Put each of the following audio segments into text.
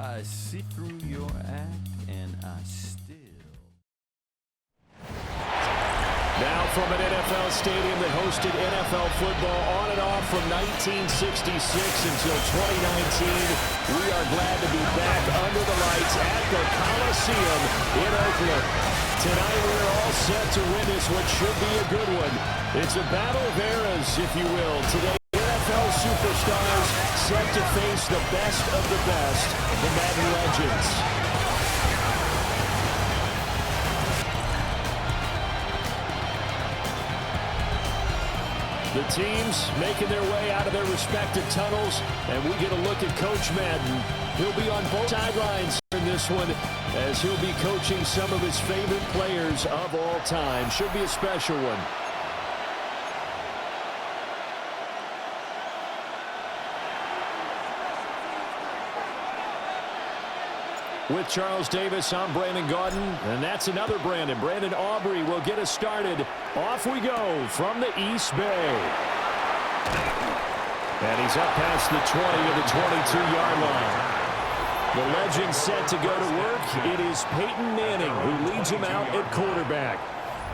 I see through your act, and I still. Now from an NFL stadium that hosted NFL football on and off from 1966 until 2019, we are glad to be back under the lights at the Coliseum in Oakland. Tonight we're all set to witness what should be a good one. It's a battle of eras, if you will. Today, NFL superstars set to face the best of the best, the Madden legends. The teams making their way out of their respective tunnels, and we get a look at Coach Madden. He'll be on both sidelines in this one as he'll be coaching some of his favorite players of all time. Should be a special one. With Charles Davis, I'm Brandon Gaudin, and that's another Brandon. Brandon Aubrey will get us started. Off we go from the East Bay. And he's up past the 20 of the 22-yard line. The legend set to go to work. It is Peyton Manning who leads him out at quarterback.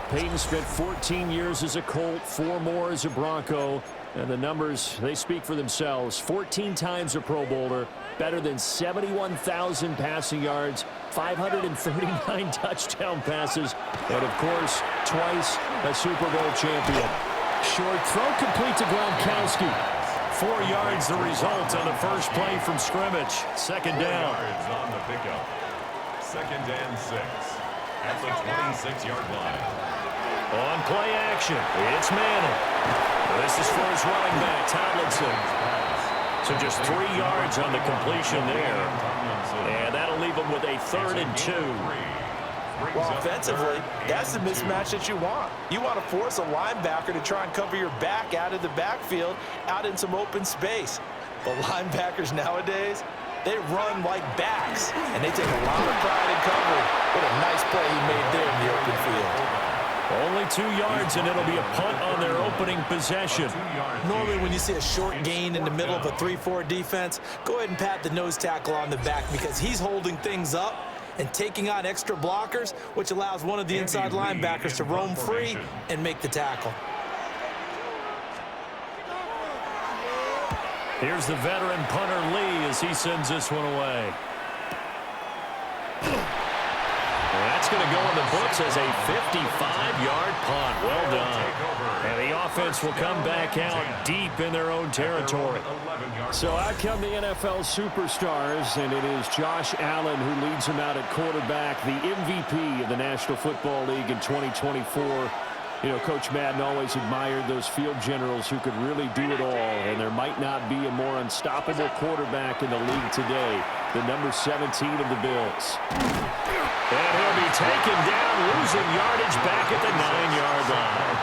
Peyton spent 14 years as a Colt, 4 more as a Bronco. And the numbers, they speak for themselves. 14 times a Pro Bowler, better than 71,000 passing yards, 539 touchdown passes, and, of course, twice a Super Bowl champion. Short throw complete to Gronkowski. 4 yards the result on the first play from scrimmage. Second down. 4 yards on the pickup. 2nd and 6 at the 26-yard line. On play action, it's Manning. This is for his running back, Tomlinson. So just 3 yards on the completion there. And that'll leave him with a 3rd and 2. Well, offensively, that's the mismatch that you want. You want to force a linebacker to try and cover your back out of the backfield, out in some open space. But linebackers nowadays, they run like backs, and they take a lot of pride in covering. What a nice play he made there in the open field. Only 2 yards, and it'll be a punt on their opening possession. Normally, when you see a short gain in the middle of a 3-4 defense, go ahead and pat the nose tackle on the back because he's holding things up and taking on extra blockers, which allows one of the inside linebackers to roam free and make the tackle. Here's the veteran punter Lee as he sends this one away. That's going to go in the books as a 55-yard punt. Well done. And the offense will come back out deep in their own territory. So out come the NFL superstars, and it is Josh Allen who leads them out at quarterback, the MVP of the National Football League in 2024. You know, Coach Madden always admired those field generals who could really do it all, and there might not be a more unstoppable quarterback in the league today than number 17 of the Bills. And he'll be taken down, losing yardage back at the 9-yard line.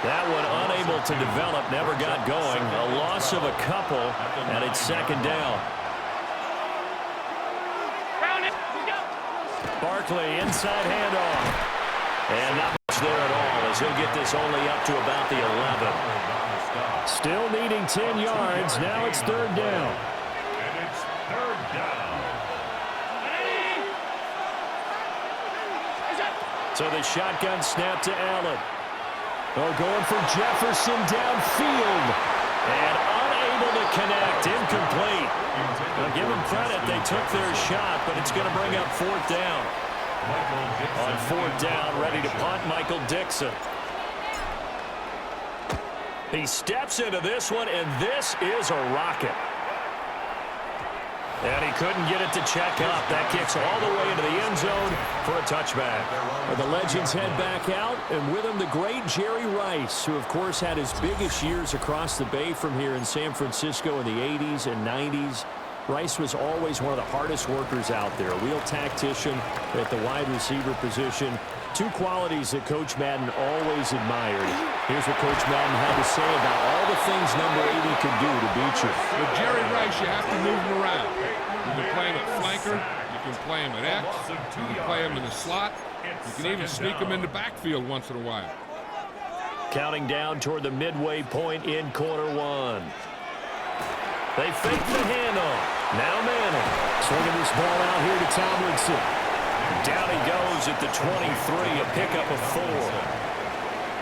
That one unable to develop, never got going. A loss of a couple, and it's 2nd down. Barkley, inside handoff. And not much there at all as he'll get this only up to about the 11. Still needing 10 yards. Now it's 3rd down. And it's 3rd down. So the shotgun snap to Allen. Oh, going for Jefferson downfield. And unable to connect. Incomplete. Now give them credit. They took their shot, but it's going to bring up 4th down. On 4th down, ready to punt, Michael Dixon. He steps into this one, and this is a rocket. And he couldn't get it to check up. That kicks all the way into the end zone for a touchback. The legends head back out, and with him the great Jerry Rice, who, of course, had his biggest years across the bay from here in San Francisco in the 80s and 90s. Rice was always one of the hardest workers out there, a real tactician at the wide receiver position. 2 qualities that Coach Madden always admired. Here's what Coach Madden had to say about all the things number 80 could do to beat you. With Jerry Rice, you have to move him around. You can play him at flanker, you can play him at X, you can play him in the slot, you can even sneak him in the backfield once in a while. Counting down toward the midway point in quarter 1. They fake the handoff. Now Manning Swinging this ball out here to Tomlinson. Down he goes at the 23, a pickup of 4.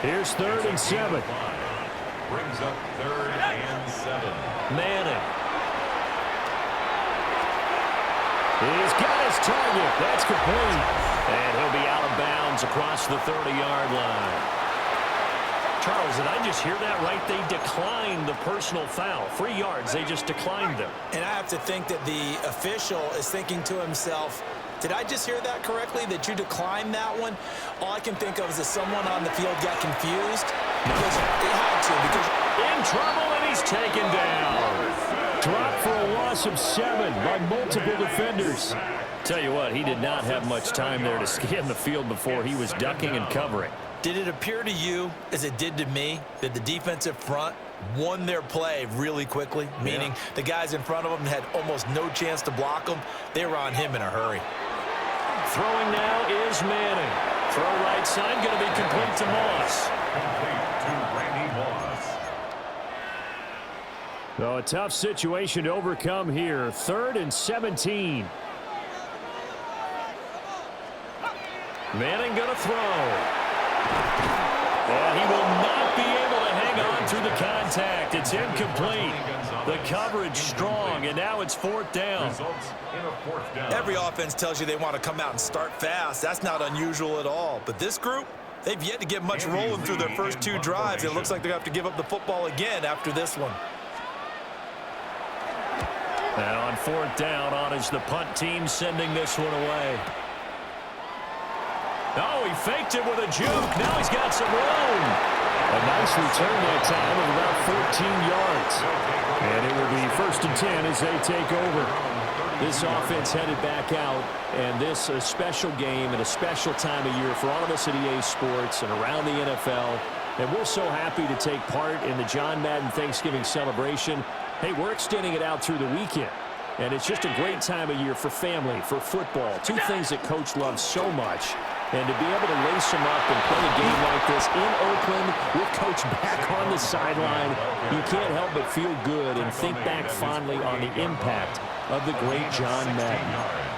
Here's 3rd and 7. Brings up 3rd and 7. Manning. He's got his target. That's complete. And he'll be out of bounds across the 30-yard line. Charles, did I just hear that right? They declined the personal foul. 3 yards, they just declined them. And I have to think that the official is thinking to himself, did I just hear that correctly, that you declined that one? All I can think of is that someone on the field got confused because they had to. Because in trouble, and he's taken down. Dropped for a loss of 7 by multiple defenders. Tell you what, he did not have much time there to scan the field before he was ducking and covering. Did it appear to you, as it did to me, that the defensive front won their play really quickly? Meaning the guys in front of them had almost no chance to block them. They were on him in a hurry. Throwing now is Manning. Throw right side, going to be complete to Moss. Complete to Randy Moss. So a tough situation to overcome here. 3rd and 17. Manning going to throw. And he will not be able to hang on through the contact. It's incomplete. The coverage strong, and now it's 4th down. Results in a 4th down. Every offense tells you they want to come out and start fast. That's not unusual at all. But this group, they've yet to get much rolling through their first 2 drives. It looks like they're going to have to give up the football again after this one. And on 4th down, on is the punt team sending this one away. Oh, he faked it with a juke. Now he's got some room. A nice return that time of about 14 yards. And it will be 1st and 10 as they take over. This offense headed back out, and this a special game and a special time of year for all of us at EA Sports and around the NFL. And we're so happy to take part in the John Madden Thanksgiving celebration. Hey, we're extending it out through the weekend. And it's just a great time of year for family, for football. 2 things that Coach loves so much. And to be able to lace them up and play a game like this in Oakland with Coach back on the sideline, you can't help but feel good and think back fondly on the impact of the great John Madden.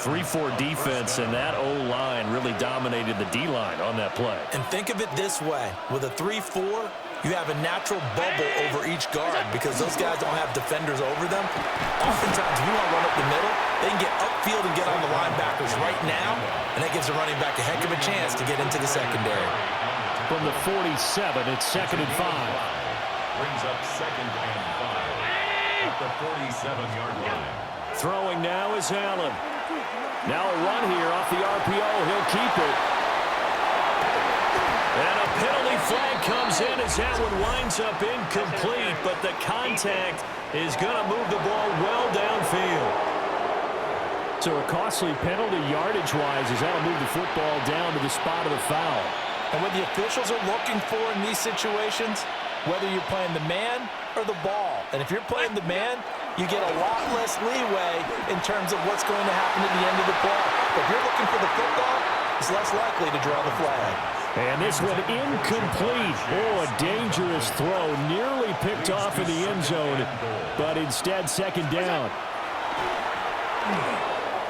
3-4 defense, and that O-line really dominated the D-line on that play. And think of it this way. With a 3-4, you have a natural bubble over each guard because those guys don't have defenders over them. Oftentimes, if you want to run up the middle, they can get upfield and get on the linebackers right now, and that gives the running back a heck of a chance to get into the secondary. From the 47, it's 2nd and 5. Brings up 2nd and 5 at the 47-yard line. Throwing now is Allen. Now a run here off the RPO. He'll keep it. And a penalty flag comes in as that one winds up incomplete, but the contact is going to move the ball well downfield. So a costly penalty yardage-wise as that'll move the football down to the spot of the foul. And what the officials are looking for in these situations, whether you're playing the man or the ball, and if you're playing the man, you get a lot less leeway in terms of what's going to happen at the end of the play. But if you're looking for the football, it's less likely to draw the flag. And this one incomplete. Oh, a dangerous throw. Nearly picked off in the end zone, but instead 2nd down.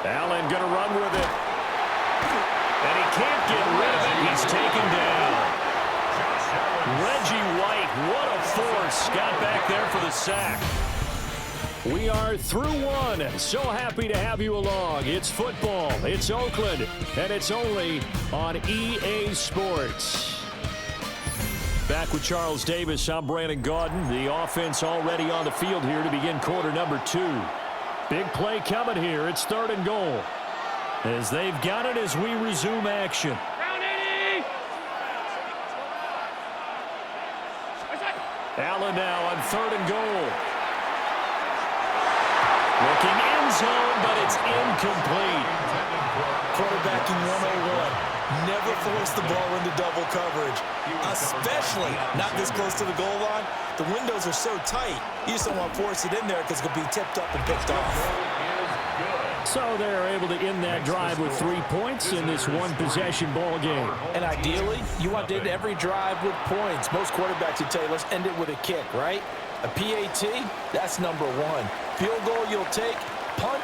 Allen going to run with it. And he can't get rid of it. He's taken down. Reggie White, what a force. Got back there for the sack. We are through one. So happy to have you along. It's football. It's Oakland. And it's only on EA Sports. Back with Charles Davis. I'm Brandon Gaudin. The offense already on the field here to begin quarter number 2. Big play coming here. It's 3rd and goal. As they've got it as we resume action. Allen now on 3rd and goal. Looking end zone, but it's incomplete. Quarterbacking 101. Never force the ball into double coverage, especially not this close to the goal line. The windows are so tight, you just don't want to force it in there because it could be tipped up and picked off. So they're able to end that drive with 3 points in this one-possession ball game. And ideally, you want to end every drive with points. Most quarterbacks would tell you, let's end it with a kick, right? A PAT, that's number 1. Field goal you'll take, punts